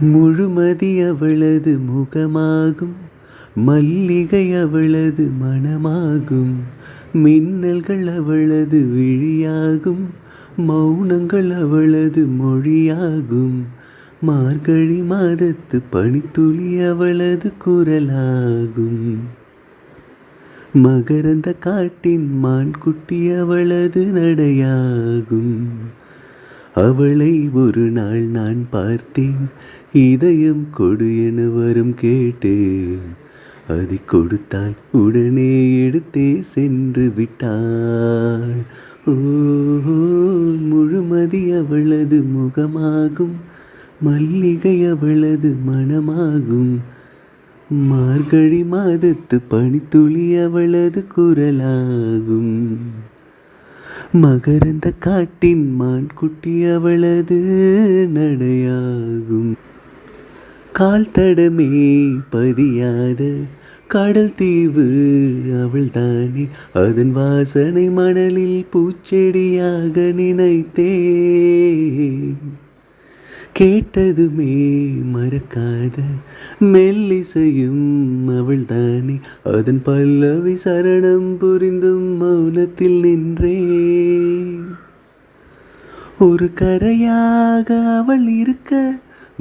முழுமதி அவளது முகமாகும், மல்லிகை அவளது மணமாகும், மின்னல்கள் அவளது விழியாகும், மௌனங்கள் அவளது மொழியாகும், மார்கழி மாதத்து பனித்துளி அவளது குரலாகும், மகரந்த காட்டின் மான்குட்டி அவளது நடையாகும். அவளை ஒரு நாள் நான் பார்த்தேன், இதயம் கொடு என வரம் கேட்டேன். அதை கொடுத்தால் உடனே எடுத்தே சென்று விட்டாள். ஓ, முழுமதி அவளது முகமாகும், மல்லிகை அவளது மணமாகும், மார்கழி மாதத்து பனித்துளி அவளது குரலாகும், மகரந்த காட்டின் மான்குட்டி அவளது நடையாகும். கால் தடமே பதியாத கடல் தீவு அவள்தானே, அதன் வாசனை மணலில் பூச்செடியாக நினைத்தேன். கேட்டதுமே மறக்காத மெல்லிசையும் அவள்தானே, அதன் பல்லவி சரணம் புரிந்தும் மௌனத்தில் நின்றே. ஒரு கரையாக அவள் இருக்க,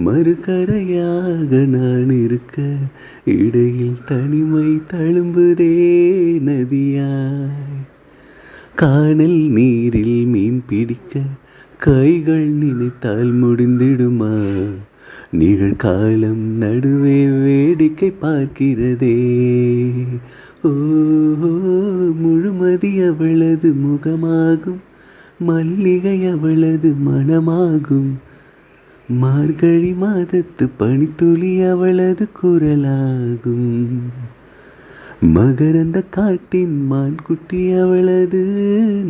மறுகரையாக நான் இருக்க, இடையில் தனிமை தழும்புதே நதியாய். கானல் நீரில் மீன் பிடிக்க கைகள் நினைத்தால் முடிந்திடுமா, நிகழ்காலம் நடுவே வேடிக்கை பார்க்கிறதே. ஓ, முழுமதி அவளது முகமாகும், மல்லிகை அவளது மணமாகும், மார்கழி மாதத்து பனித்துளி அவளது குரலாகும், மகரந்த காட்டின் மான்குட்டி அவளது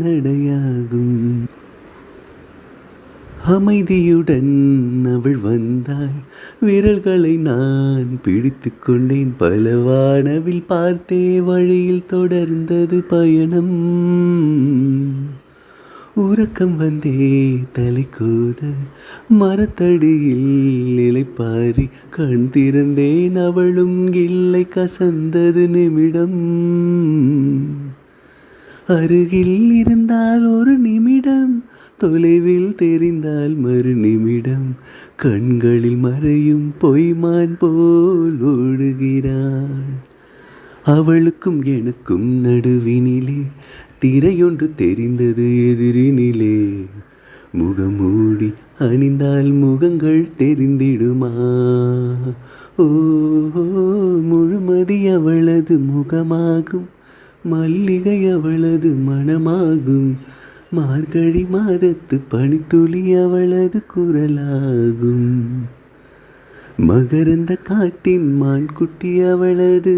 நடையாகும். அமைதியுடன் அவள் வந்தாள், விரல்களை நான் பிடித்து கொண்டேன். பல வானவில் பார்த்தே வழியில் தொடர்ந்தது பயணம். உறக்கம் வந்தே தலை கோத மரத்தடியில் இலைப்பாரி கண் திறந்தேன், அவளும் இல்லை கசந்தது நிமிடம். அருகில் இருந்தால் ஒரு நிமிடம், தொலைவில் தெரிந்தால் மறு நிமிடம், கண்களில் மறையும் பொய்மான் போல் ஓடுகிறாள். அவளுக்கும் எனக்கும் நடுவினிலே திரையொன்று தெரிந்தது எதிரினிலே. முகமூடி அணிந்தால் முகங்கள் தெரிந்திடுமா. ஓ, முழுமதி அவளது முகமாகும், மல்லிகை அவளது மணமாகும், மார்கழி மாதத்து பனித்துளி அவளது குரலாகும், மகரந்த காட்டின் மான்குட்டி அவளது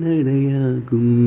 நடையாகும்.